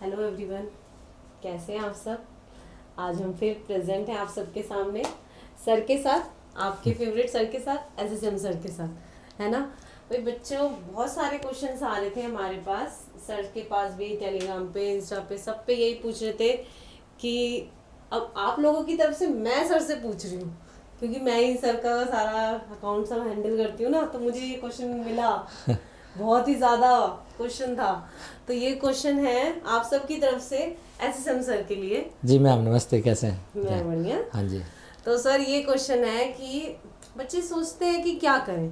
Hello everyone, कैसे हैं आप सब। आज हम फिर प्रेजेंट हैं आप सबके सामने सर के साथ, आपके फेवरेट सर के साथ, एसएसएम सर के साथ, है ना। भाई बच्चों, बहुत सारे क्वेश्चंस आ रहे थे हमारे पास, सर के पास भी, टेलीग्राम पे, इंस्टा पे, सब पे यही पूछ रहे थे कि अब आप लोगों की तरफ से मैं सर से पूछ रही हूँ, क्योंकि मैं ही सर का सारा अकाउंट सब हैंडल करती हूँ ना, तो मुझे ये क्वेश्चन मिला। बहुत ही ज़्यादा क्वेश्चन था, तो ये क्वेश्चन है आप सबकी तरफ से एसएसएम सर के लिए। जी मैम, नमस्ते, कैसे हैं? मैं बढ़िया। हाँ जी। तो सर ये क्वेश्चन है कि बच्चे सोचते हैं कि क्या करें,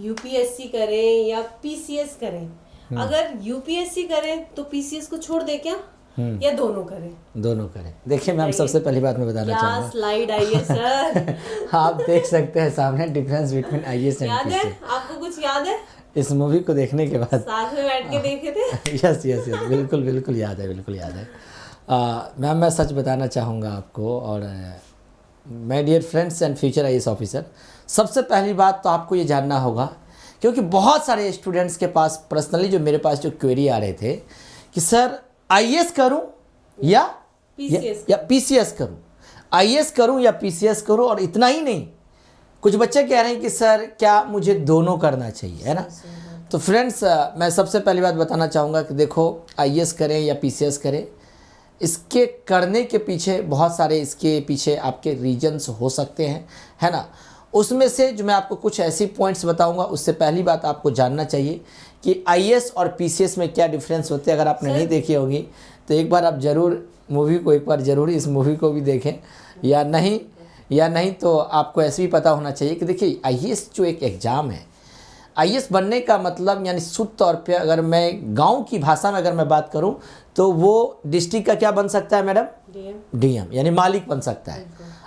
यूपीएससी करें या पीसीएस करें। अगर यूपीएससी करें तो पीसीएस को छोड़ दे क्या, या दोनों करें? दोनों करें। देखिए मैम, सबसे पहली बात मैं बताना चाहूँगा, क्या स्लाइड आई है सर। आप देख सकते हैं सामने डिफरेंस बिटवीन आईएएस एंड याद है पीसीएस। आपको, कुछ याद है? इस मूवी को देखने के बाद साथ में बैठ के देखे थे। यस यस यस, बिल्कुल बिल्कुल याद है, बिल्कुल याद है। मैम मैं सच बताना चाहूँगा आपको, और my dear friends and future IAS officer, सबसे पहली बात तो आपको ये जानना होगा, क्योंकि बहुत सारे स्टूडेंट्स के पास पर्सनली जो मेरे पास जो क्वेरी आ रहे थे कि सर आईएएस करूं या पीसीएस करूं, आईएएस करूं या पीसीएस करूं, और इतना ही नहीं, कुछ बच्चे कह रहे हैं कि सर क्या मुझे दोनों करना चाहिए, है ना। तो फ्रेंड्स, मैं सबसे पहली बात बताना चाहूँगा कि देखो, आईएएस करें या पीसीएस करें, इसके करने के पीछे बहुत सारे इसके पीछे आपके रीजन्स हो सकते हैं, है ना। उसमें से जो मैं आपको कुछ ऐसी पॉइंट्स बताऊंगा, उससे पहली बात आपको जानना चाहिए कि आईएएस और पीसीएस में क्या डिफरेंस होते हैं। अगर आपने नहीं देखी होगी तो एक बार आप ज़रूर मूवी को, एक बार ज़रूर इस मूवी को भी देखें, या नहीं तो आपको ऐसे भी पता होना चाहिए कि देखिए, आईएएस जो एक एग्ज़ाम है, आईएएस बनने का मतलब, यानी शुद्ध तौर पे अगर मैं गांव की भाषा में अगर मैं बात करूं, तो वो डिस्ट्रिक्ट का क्या बन सकता है मैडम? डीएम, यानी मालिक बन सकता है।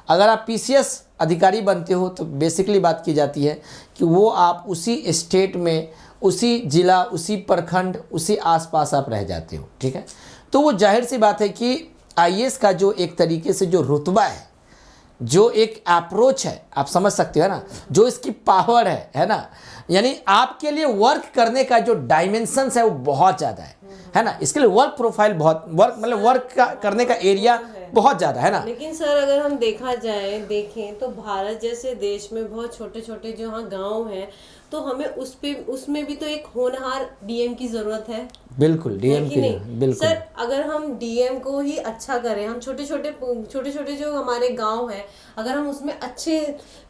अगर आप पीसीएस अधिकारी बनते हो तो बेसिकली बात की जाती है कि वो आप उसी स्टेट में, उसी जिला, उसी प्रखंड, उसी आसपास आप रह जाते हो, ठीक है। तो वो जाहिर सी बात है कि आईएएस का जो एक तरीके से जो रुतबा है, जो एक अप्रोच है, आप समझ सकते हो ना, जो इसकी पावर है ना, यानी आपके लिए वर्क करने का जो डायमेंशंस है वो बहुत ज़्यादा है ना। इसके लिए वर्क प्रोफाइल बहुत, वर्क का करने का एरिया बहुत ज़्यादा है ना। लेकिन सर अगर हम देखें तो भारत जैसे देश में बहुत छोटे छोटे जो यहाँ गांव हैं, तो हमें उसमें भी तो एक होनहार डीएम की जरूरत है। बिल्कुल, डीएम की बिल्कुल सर, अगर हम डीएम को ही अच्छा करें, हम छोटे छोटे जो हमारे गांव हैं, अगर हम उसमें अच्छे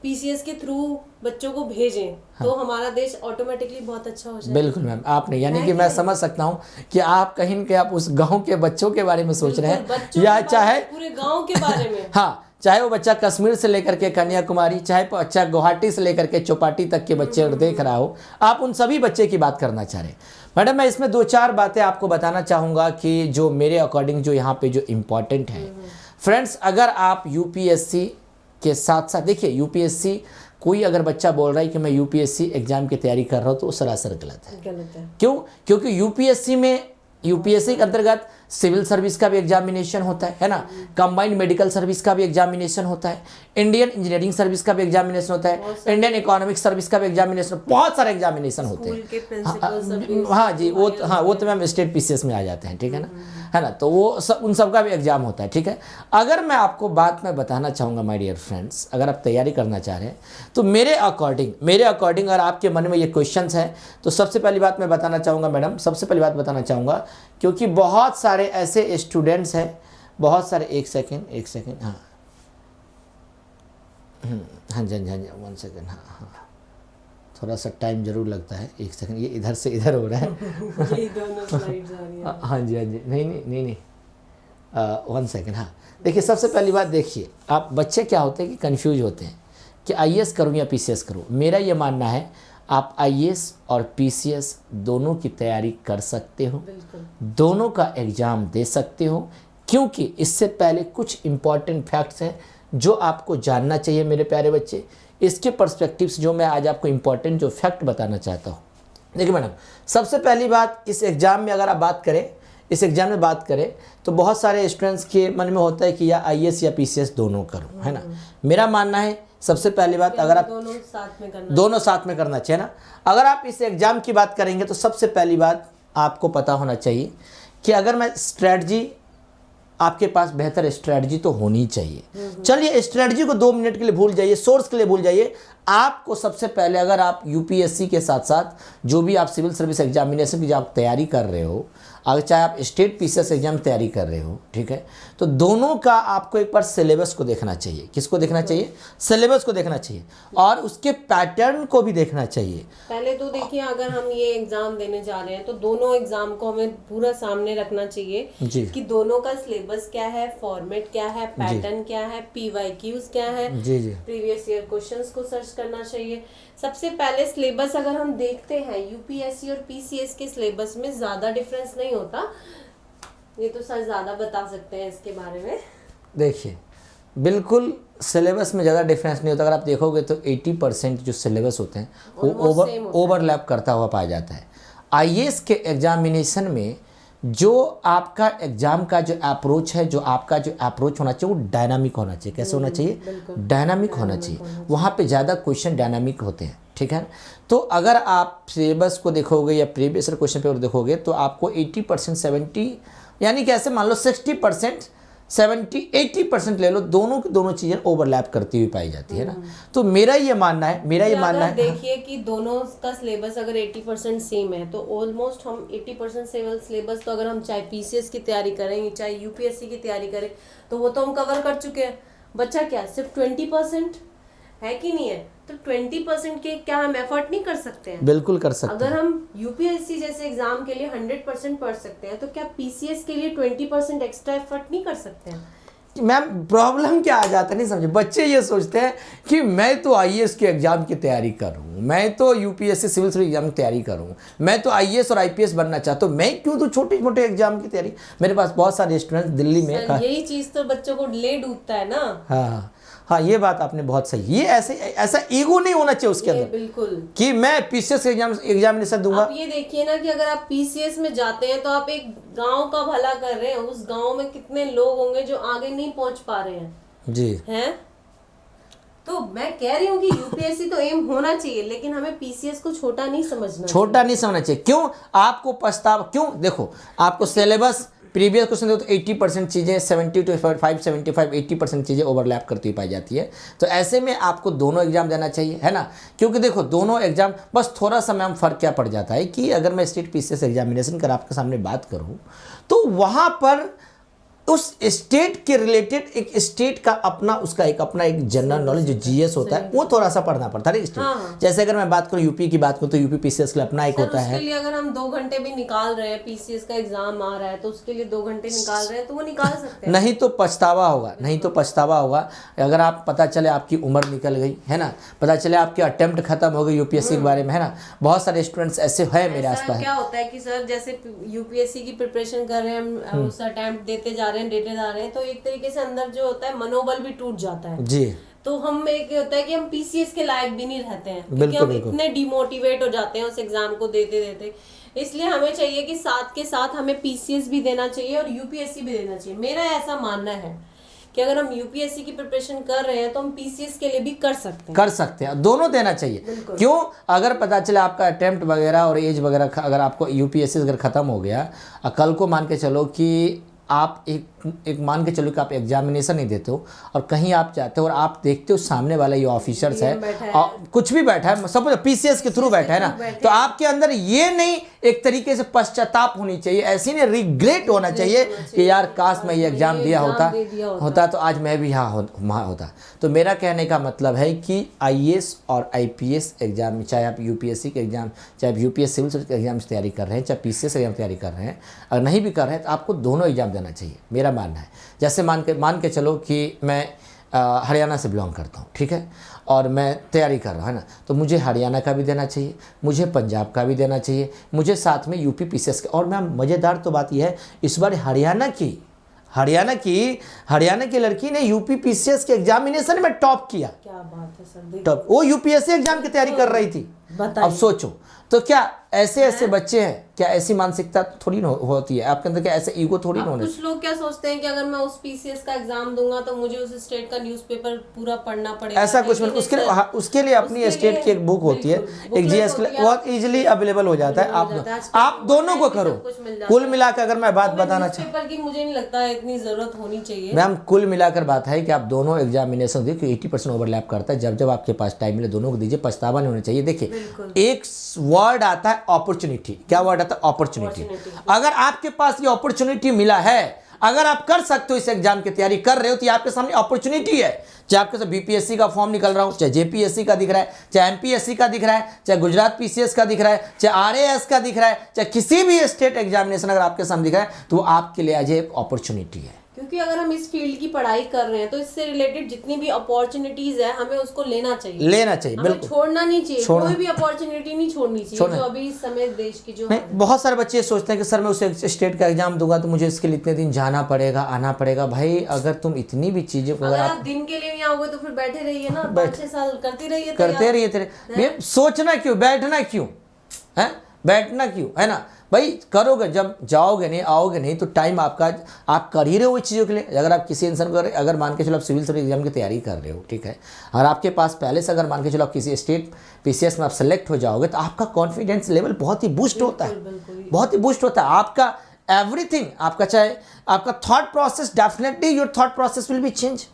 पीसीएस के थ्रू बच्चों को भेजें, तो हमारा देश ऑटोमेटिकली बहुत अच्छा हो जाएगा। बिल्कुल मैम, आपने, यानी कि मैं समझ सकता हूँ कि आप कहीं न कहीं आप उस गांव के बच्चों के बारे में सोच रहे हैं, या चाहे पूरे गांव के बारे में। हाँ, चाहे वो बच्चा कश्मीर से लेकर के कन्याकुमारी, चाहे बच्चा गुवाहाटी से लेकर के चौपाटी तक के बच्चे देख रहा हो, आप उन सभी बच्चे की बात करना चाह रहे हैं। मैडम, मैं इसमें 2-4 बातें आपको बताना चाहूँगा कि जो मेरे अकॉर्डिंग जो यहाँ पे जो इम्पॉर्टेंट है। फ्रेंड्स, अगर आप यूपीएससी के साथ साथ, देखिए यूपीएससी, कोई अगर बच्चा बोल रहा है कि मैं यूपीएससी एग्जाम की तैयारी कर रहा हूँ, तो वो सरासर गलत है। क्यों? क्योंकि यूपीएससी के अंतर्गत सिविल सर्विस का भी एग्जामिनेशन होता है ना, कंबाइंड मेडिकल सर्विस का भी एग्जामिनेशन होता है, इंडियन इंजीनियरिंग सर्विस का भी एग्जामिनेशन होता है, इंडियन इकोनॉमिक सर्विस का भी एग्जामिनेशन, बहुत सारे एग्जामिनेशन होते हैं। हाँ जी, वो तो मैम स्टेट पीसीएस में आ जाते हैं, ठीक है ना, है ना। तो वो उन सब का भी एग्जाम होता है, ठीक है। अगर मैं आपको बात में बताना चाहूँगा माय डियर फ्रेंड्स, अगर आप तैयारी करना चाह रहे हैं, तो मेरे अकॉर्डिंग अगर आपके मन में ये क्वेश्चंस हैं, तो सबसे पहली बात मैं बताना चाहूँगा मैडम, सबसे पहली बात बताना चाहूँगा, क्योंकि बहुत सारे ऐसे स्टूडेंट्स हैं, बहुत सारे, एक सेकेंड, हाँ हाँ जी, 1 सेकेंड, हाँ, थोड़ा सा टाइम जरूर लगता है, 1 सेकेंड, ये इधर से इधर हो रहा है। ये दोनों स्लाइड्स आ रही हैं। हाँ जी, नहीं, 1 सेकेंड, हाँ। देखिए, सबसे पहली बात, देखिए, आप बच्चे क्या होते हैं कि कंफ्यूज होते हैं कि आईएएस करूँ या पीसीएस करूँ। मेरा ये मानना है, आप आईएएस और पीसीएस दोनों की तैयारी कर सकते हो, दोनों का एग्ज़ाम दे सकते हो, क्योंकि इससे पहले कुछ इम्पॉर्टेंट फैक्ट्स हैं जो आपको जानना चाहिए मेरे प्यारे बच्चे। इसके पर्सपेक्टिव से जो मैं आज आपको इम्पॉर्टेंट जो फैक्ट बताना चाहता हूँ। देखिए मैडम, सबसे पहली बात, इस एग्ज़ाम में अगर आप बात करें, तो बहुत सारे स्टूडेंट्स के मन में होता है कि या आईएएस या पीसीएस दोनों करूँ, है ना। मेरा मानना है, सबसे पहली बात, अगर आप दोनों साथ में करना चाहिए ना। अगर आप इस एग्ज़ाम की बात करेंगे तो सबसे पहली बात आपको पता होना चाहिए कि अगर मैं स्ट्रेटजी, आपके पास बेहतर स्ट्रेटजी तो होनी चाहिए। चलिए स्ट्रेटजी को 2 मिनट के लिए भूल जाइए, सोर्स के लिए भूल जाइए। आपको सबसे पहले, अगर आप यूपीएससी के साथ साथ जो भी आप सिविल सर्विस एग्जामिनेशन की जो आप तैयारी कर रहे हो, अगर चाहे आप स्टेट पीसीएस एग्जाम तैयारी कर रहे हो, ठीक है, तो दोनों का आपको एक बार सिलेबस को देखना चाहिए। किसको देखना चाहिए? सिलेबस को देखना चाहिए और उसके पैटर्न को भी देखना चाहिए। पहले तो देखिए, अगर हम ये एग्जाम देने जा रहे हैं तो दोनों एग्जाम को हमें पूरा सामने रखना चाहिए जी कि दोनों का सिलेबस क्या है, फॉर्मेट क्या है, पैटर्न क्या है, पीवाईक्यूज क्या है, जी जी प्रीवियस ईयर क्वेश्चंस को सर्च करना चाहिए। सबसे पहले सिलेबस अगर हम देखते हैं, यूपीएससी और पीसीएस के सिलेबस में ज्यादा डिफरेंस नहीं होता। ये तो सर ज्यादा बता सकते हैं इसके बारे में। देखिए, बिल्कुल सिलेबस में ज़्यादा डिफरेंस नहीं होता। अगर आप देखोगे तो 80% जो सिलेबस होते हैं वो ओवरलैप करता हुआ पाया जाता है। आईएएस के एग्जामिनेशन में जो आपका एग्जाम का जो अप्रोच है, जो आपका जो अप्रोच होना चाहिए वो डायनामिक होना चाहिए। कैसे होना चाहिए? डायनामिक होना चाहिए। वहाँ पे ज़्यादा क्वेश्चन डायनामिक होते हैं, ठीक है। तो अगर आप सिलेबस को देखोगे या प्रीवियस क्वेश्चन पेपर देखोगे तो आपको 80% 70, यानी कि ऐसे मान लो 60% 70-80% ले लो, दोनों की दोनों चीज़ें ओवरलैप करती हुई पाई जाती है ना। तो मेरा ये मानना है, देखिए कि दोनों का सिलेबस अगर 80% सेम है तो ऑलमोस्ट हम 80% सिलेबस तो अगर हम चाहे पीसीएस की तैयारी करें चाहे यूपीएससी की तैयारी करें तो वो तो हम कवर कर चुके हैं। बच्चा क्या सिर्फ 20% है कि नहीं है? तो 20% के क्या हम एफर्ट नहीं कर सकते हैं? बिल्कुल कर सकते हैं। अगर हम यूपीएससी जैसे एग्जाम के लिए 100% पढ़ सकते हैं तो क्या पीसीएस के लिए 20% एक्स्ट्रा एफर्ट नहीं कर सकते हैं? मैम प्रॉब्लम क्या आ जाता है नहीं समझे, बच्चे ये सोचते हैं कि मैं तो आईएएस के एग्जाम की तैयारी कर रहा हूँ, मैं तो यूपीएससी सिविल सर्विस एग्जाम की तैयारी कर रहा हूँ, मैं तो आईएएस और आईपीएस बनना चाहता हूँ, मैं क्यों तो छोटे छोटे एग्जाम की तैयारी। मेरे पास बहुत सारे स्टूडेंट्स दिल्ली में यही चीज तो बच्चों को ले डूबता है ना। हाँ हाँ, ये बात आपने बहुत सही। ये ऐसा ईगो नहीं होना चाहिए उसके अंदर, बिल्कुल, कि मैं पीसीएस एग्जामिनेशन दूंगा। आप ये देखिए ना कि अगर आप पीसीएस में जाते हैं तो आप एक गांव का भला कर रहे हैं, उस गांव में कितने लोग होंगे जो आगे नहीं पहुंच पा रहे हैं जी हैं। तो मैं कह रही हूँ कि यूपीएससी तो एम होना चाहिए, लेकिन हमें पीसीएस को छोटा नहीं समझना चाहिए। क्यों आपको पछतावा? क्यों? देखो, आपको सिलेबस प्रीवियस क्वेश्चन तो 80% चीज़ें 80% चीज़ें ओवरलैप करती हुई पाई जाती है। तो ऐसे में आपको दोनों एग्जाम देना चाहिए, है ना। क्योंकि देखो दोनों एग्जाम, बस थोड़ा सा मैम फ़र्क क्या पड़ जाता है कि अगर मैं स्टेट पीसीएस एग्जामिनेशन कर आपके सामने बात करूँ तो वहाँ पर उस स्टेट के रिलेटेड एक स्टेट का अपना एक जनरल नॉलेज जो जीएस होता है वो थोड़ा सा पढ़ना पड़ता है स्टेट। हाँ। जैसे अगर मैं बात करूँ यूपी की बात करूँ तो यूपी पीसीएस के लिए अपना एक होता है। उसके लिए अगर हम 2 घंटे भी निकाल रहे हैं, पीसीएस का एग्जाम आ रहा है तो उसके लिए 2 घंटे निकाल रहे हैं तो वो निकाल सकते हैं। नहीं तो पछतावा होगा अगर आप पता चले आपकी उम्र निकल गई, है ना, पता चले आपके अटेम्प्ट खत्म हो गई यूपीएससी के बारे में, है ना। बहुत सारे स्टूडेंट्स ऐसे है मेरे आसपास। क्या होता है कि सर जैसे यूपीएससी की प्रिपरेशन कर रहे हैं, उस अटेम्प्ट देते जा रहे हैं, डेटे जा रहे हैं, तो एक तरीके से अंदर जो होता है मनोबल भी टूट जाता है जी। तो हम एक होता है कि हम पीसीएस के लायक भी नहीं रहते हैं, क्योंकि हम इतने डिमोटिवेट हो जाते हैं उस एग्जाम को देते देते। इसलिए हमें चाहिए कि साथ के साथ हमें पीसीएस भी देना चाहिए और यूपीएससी भी देना चाहिए। मेरा ऐसा मानना है कि अगर हम यूपीएससी की प्रिपरेशन कर रहे हैं तो हम पीसीएस के लिए भी कर सकते हैं, दोनों देना चाहिए। क्यों? अगर पता चला आपका अटेम्प्ट वगैरह और एज वगैरह अगर आपको यूपीएससी अगर खत्म हो गया, कल को मान के चलो कि आप एक मान के चलो कि आप एग्जामिनेशन नहीं देते हो और कहीं आप जाते हो और आप देखते हो सामने वाला ये ऑफिसर्स है और कुछ भी बैठा है, सब पीसीएस के थ्रू बैठा है ना, तो आपके अंदर ये नहीं एक तरीके से पश्चाताप होनी चाहिए, ऐसी नहीं रिग्रेट होना चाहिए कि यार काश मैं ये एग्जाम दिया होता तो आज मैं भी यहाँ होता। तो मेरा कहने का मतलब है कि आईएएस और आईपीएस एग्जाम, चाहे आप यूपीएससी के एग्जाम, चाहे आप यूपीएस सिविल सर्विस के एग्जाम की तैयारी कर रहे हैं, चाहे पीसीएस एग्जाम तैयारी कर रहे हैं, अगर नहीं भी कर रहे हैं तो आपको दोनों एग्जाम देना चाहिए, मेरा मानना है। जैसे मान के चलो कि मैं हरियाणा से बिलोंग करता हूँ, ठीक है, और मैं तैयारी कर रहा हूँ, है ना, तो मुझे हरियाणा का भी देना चाहिए, मुझे पंजाब का भी देना चाहिए, मुझे साथ में यूपी पीसीएस का। और मैम मज़ेदार तो बात यह है, इस बार हरियाणा की लड़की ने यूपी पीसीएस के एग्जामिनेशन में टॉप किया। क्या बात है सर, टॉप, वो यूपीएससी एग्जाम की तैयारी कर रही थी। अब सोचो तो क्या ऐसे ऐसे बच्चे हैं, क्या ऐसी मानसिकता थोड़ी ना होती है आपके अंदर, क्या ऐसे ईगो थोड़ी ना होने। कुछ लोग क्या सोचते हैं कि अगर मैं उस पीसीएस का एग्जाम दूंगा तो मुझे उस स्टेट का न्यूज़पेपर पूरा पढ़ना पड़ेगा। ऐसा कुछ नहीं, उसके लिए उसके लिए अपनी स्टेट की एक बुक होती है, एक जीएस के लिए बहुत इजीली अवेलेबल हो जाता है। आप दोनों को करो। कुल मिलाकर अगर मैं बात बताना चाहूँ, पेपर की मुझे नहीं लगता है इतनी जरूरत होनी चाहिए मैम, कुल मिलाकर बात है कि आप दोनों एग्जामिनेशन देखिए 80% ओवरलैप करता है। जब जब आपके पास टाइम मिले दोनों को दीजिए, पछतावा नहीं होना चाहिए। देखिए एक वर्ड आता है अपॉर्चुनिटी, क्या वर्ड आता है? अपॉर्चुनिटी। अगर आपके पास ये अपॉर्चुनिटी मिला है, अगर आप कर सकते हो, इस एग्जाम की तैयारी कर रहे हो, तो ये आपके सामने अपॉर्चुनिटी है। चाहे आपके साथ बीपीएससी का फॉर्म निकल रहा हो, चाहे जेपीएससी का दिख रहा है, चाहे एमपीएससी का दिख रहा है, चाहे गुजरात पीसीएस का दिख रहा है, चाहे आरएएस का दिख रहा है, चाहे किसी भी स्टेट एग्जामिनेशन अगर आपके सामने दिख रहा है, तो वो आपके लिए आज एक अपॉर्चुनिटी है। क्योंकि अगर हम इस फील्ड की पढ़ाई कर रहे हैं तो इससे रिलेटेड जितनी भी अपॉर्चुनिटीज है हमें उसको लेना चाहिए, बिल्कुल छोड़ना नहीं चाहिए। कोई भी अपॉर्चुनिटी नहीं छोड़नी चाहिए जो अभी इस समय देश की जो नहीं। बहुत सारे बच्चे सोचते हैं कि सर मैं उस स्टेट का एग्जाम दूंगा तो मुझे इसके लिए इतने दिन जाना पड़ेगा, आना पड़ेगा। भाई अगर तुम इतनी भी चीजें को अगर आप दिन के लिए नहीं आओगे तो फिर बैठे रहिए ना, 5-6 साल करते रहिए तेरे सोचना क्यों, बैठना क्यों है, बैठना क्यों है ना भाई। करोगे, जब जाओगे नहीं, आओगे नहीं, तो टाइम आपका आप कर ही रहे हो इस चीज़ों के लिए। अगर आप किसी इंसान को अगर मान के चलो आप सिविल सर्विस एग्जाम की तैयारी कर रहे हो, ठीक है, और आपके पास पहले से अगर मान के चलो आप किसी स्टेट पीसीएस में आप सेलेक्ट हो जाओगे, तो आपका कॉन्फिडेंस लेवल बहुत ही बूस्ट होता है, बहुत ही बूस्ट होता है। आपका एवरीथिंग, आपका चाहे आपका thought process, definitely your thought process will be change.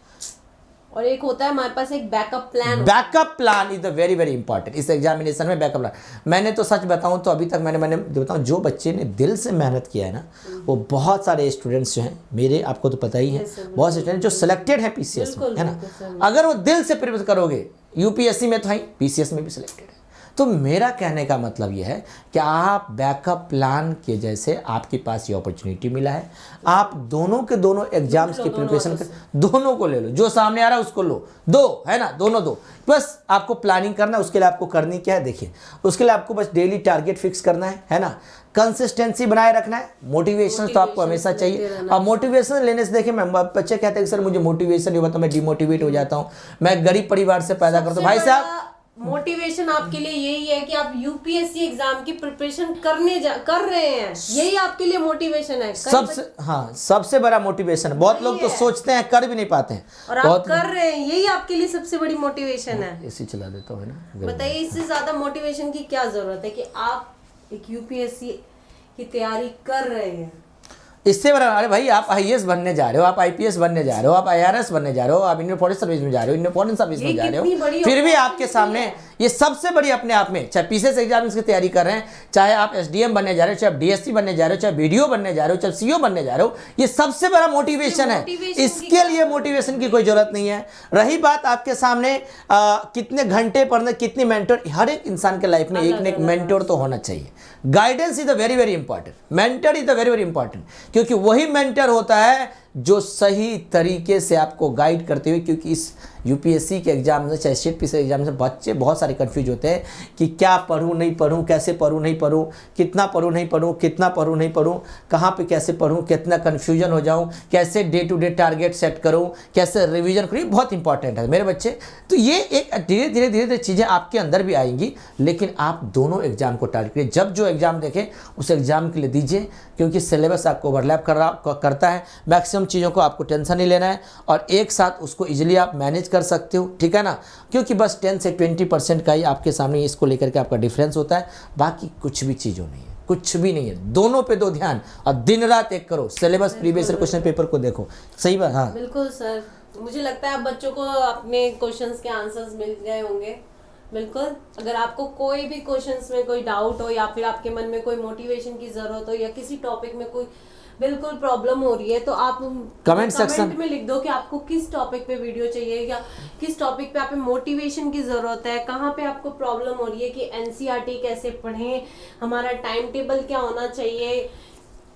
और एक होता है हमारे पास एक backup plan. Backup plan is the very very important इस एग्जामिनेशन में। बैकअप प्लान मैंने तो सच बताऊं तो अभी तक मैंने बताऊं जो बच्चे ने दिल से मेहनत किया है ना, वो बहुत सारे स्टूडेंट्स जो हैं मेरे, आपको तो पता ही है, बहुत से स्टूडेंट जो सिलेक्टेड है पीसीएस में, है ना। अगर वो दिल से प्रिपेयर करोगे, यूपीएससी में तो है, पीसीएस में भी सिलेक्टेड है। तो मेरा कहने का मतलब यह है कि आप बैकअप प्लान के जैसे आपके पास ये अपॉर्चुनिटी मिला है, आप दोनों के दोनों एग्जाम्स की प्रिपरेशन कर, दोनों को ले लो, जो सामने आ रहा है उसको लो, दो, है ना, दोनों दो। बस आपको प्लानिंग करना है, उसके लिए आपको करनी क्या है, देखिए उसके लिए आपको बस डेली टारगेट फिक्स करना है ना, कंसिस्टेंसी बनाए रखना है, मोटिवेशन तो आपको हमेशा चाहिए। और मोटिवेशन लेने से देखिए मैं, बच्चे कहते हैं कि सर मुझे मोटिवेशन नहीं होता, मैं डिमोटिवेट हो जाता हूँ, मैं गरीब परिवार से पैदा करता हूँ। भाई साहब मोटिवेशन आपके लिए यही है कि आप यूपीएससी एग्जाम की प्रिपरेशन कर रहे हैं, यही आपके लिए मोटिवेशन है। सबसे बड़ा मोटिवेशन है। बहुत लोग तो सोचते हैं कर भी नहीं पाते हैं, और आप कर रहे हैं, यही आपके लिए सबसे बड़ी मोटिवेशन है। एसी चला देता हूँ ना, बताइए इससे ज्यादा मोटिवेशन की क्या जरूरत है कि आप एक यूपीएससी की तैयारी कर रहे हैं। इससे बड़ा, अरे भाई आप आईएएस बनने जा रहे हो, आप आईपीएस बनने जा रहे हो, आप आईआरएस बनने जा रहे हो, आप इंडियन फॉरेस्ट सर्विस में जा रहे हो, इंडियन फॉरेन सर्विस में जा रहे हो, फिर भी आपके सामने ये सबसे बड़ी अपने आप में, चाहे पीसीएस एग्जाम की तैयारी कर रहे हैं, चाहे आप एसडीएम बनने जा रहे हो, चाहे आप डीएसपी बनने जा रहे हो, चाहे बीडीओ बनने जा रहे हो, चाहे सीईओ बनने जा रहे हो, ये सबसे बड़ा मोटिवेशन है। इसके लिए मोटिवेशन की कोई जरूरत नहीं है। रही बात आपके सामने कितने घंटे पढ़ने, कितनी मेंटर, हर एक इंसान के लाइफ में एक न एक मेंटर तो होना चाहिए। Guidance is the very very important, mentor is the very very important, क्योंकि वही मेंटर होता है जो सही तरीके से आपको गाइड करते हुए, क्योंकि इस यूपीएससी के एग्जाम में, चाहे स्टेट पीसीएस एग्जाम में बच्चे बहुत सारे कंफ्यूज होते हैं कि क्या पढूं नहीं पढूं, कैसे पढूं नहीं पढूं, कितना पढूं नहीं पढूं, कितना पढूं नहीं पढूं, कहाँ पे कैसे पढूं, कितना कन्फ्यूजन हो जाऊं, कैसे day to day target set करूं, कैसे रिवीजन करूं। बहुत इंपॉर्टेंट है मेरे बच्चे। तो ये एक धीरे धीरे चीज़ें आपके अंदर भी आएंगी, लेकिन आप दोनों एग्जाम को टारगेट करिए। जब जो एग्जाम देखें उस एग्जाम के लिए दीजिए, क्योंकि सिलेबस आपको ओवरलैप करता है, मैक्सिमम चीज़ों को आपको टेंशन नहीं लेना है, और एक साथ उसको इजीली आप मैनेज कर सकते हो, ठीक है ना। क्योंकि बस 10 से 20% का ही आपके सामने इसको लेकर के आपका डिफरेंस होता है, बाकी कुछ भी चीज़ों नहीं है, कुछ भी नहीं है। दोनों पे दो ध्यान, और दिन रात एक करो, syllabus previous year question paper को देखो। सही बात, हाँ बिल्कुल सर। मुझे लगता है बच्चों को अपने क्वेश्चंस के आंसर्स मिल गए होंगे। बिल्कुल, अगर आपको कोई भी क्वेश्चंस में कोई डाउट हो, या फिर आपके मन में कोई मोटिवेशन की जरूरत हो, या किसी टॉपिक में कोई बिल्कुल प्रॉब्लम हो रही है, तो आप कमेंट सेक्शन में लिख दो कि आपको किस टॉपिक पे वीडियो चाहिए, या किस टॉपिक पे आपको मोटिवेशन की जरूरत है, कहाँ पे आपको प्रॉब्लम हो रही है कि एनसीईआरटी कैसे पढ़ें, हमारा टाइम टेबल क्या होना चाहिए,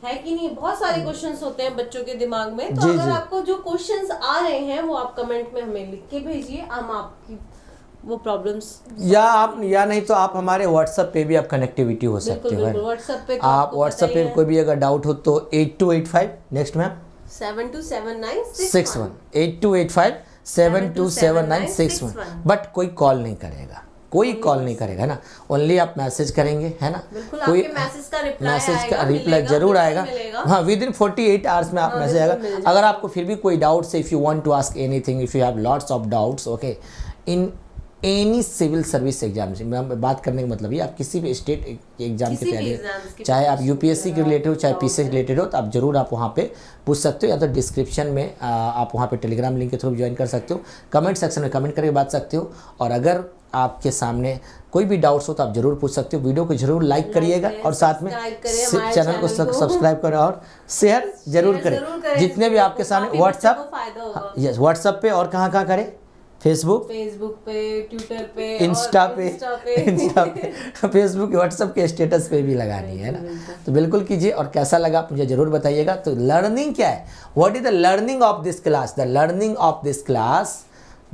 है कि नहीं। बहुत सारे क्वेश्चंस होते हैं बच्चों के दिमाग में, तो अगर आपको जो क्वेश्चंस आ रहे हैं वो आप कमेंट में हमें लिख के भेजिए, हम आपकी वो प्रॉब्लम्स, या नहीं तो आप हमारे व्हाट्सएप पे भी आप कनेक्टिविटी हो सकते हो। व्हाट्सएप पे आप व्हाट्सएप पे कोई भी अगर डाउट हो तो 8285 नेक्स्ट मैम 727961 8285 727961, बट कोई कॉल नहीं करेगा, कोई कॉल नहीं करेगा, है ना। ओनली आप मैसेज करेंगे, है ना। बिल्कुल, कोई आपके मैसेज का रिप्लाई मैसेज का आएगा, रिप्लाई मिलेगा, जरूर बिल्कुल आएगा। मिलेगा। हाँ, विद इन 48 आवर्स में आप हाँ, मैसेज बिल्कुल आएगा। मिल जाएगा। अगर आपको फिर भी कोई डाउट्स है, if you want to ask anything, if you have lots of doubts, okay, in any civil service exam से मैं बात करने का मतलब ये, आप किसी भी स्टेट एग्जाम की किसी भी तैयारी, एग्जाम्स की चाहे आप preparation यूपीएससी के कर रहे रिलेटेड हो, चाहे हो, पीसी के रिलेटेड हो, तो आप जरूर आप वहाँ पे पूछ सकते हो, या तो डिस्क्रिप्शन में आप वहाँ पे टेलीग्राम लिंक के थ्रू ज्वाइन कर सकते हो, कमेंट सेक्शन में कमेंट करके बात सकते हो। और अगर आपके सामने कोई भी डाउट्स हो तो आप जरूर पूछ सकते हो। वीडियो को जरूर लाइक करिएगा और साथ में सब्सक्राइब करें हमारे चैनल को सब्सक्राइब करें और शेयर जरूर करें। जितने भी आपके सामने व्हाट्सअप, यस, व्हाट्सअप पे और कहाँ करें, फेसबुक पे, ट्विटर पे, इंस्टा और पे फेसबुक, व्हाट्सअप के स्टेटस पे भी लगानी है ना। तो बिल्कुल कीजिए। और कैसा लगा आप मुझे जरूर बताइएगा। तो लर्निंग क्या है, what is the learning of this class, the learning of this class,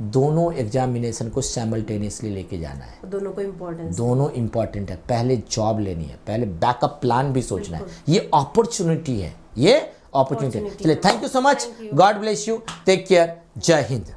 दोनों एग्जामिनेशन को साइमल्टेनियसली लेके जाना है। दोनों को इम्पोर्टेंस, दोनों इंपॉर्टेंट है। पहले जॉब लेनी है, पहले बैकअप प्लान भी सोचना है। ये अपॉर्चुनिटी है, ये अपॉर्चुनिटी है। चलिए, thank you so much, God bless you, take care, जय हिंद।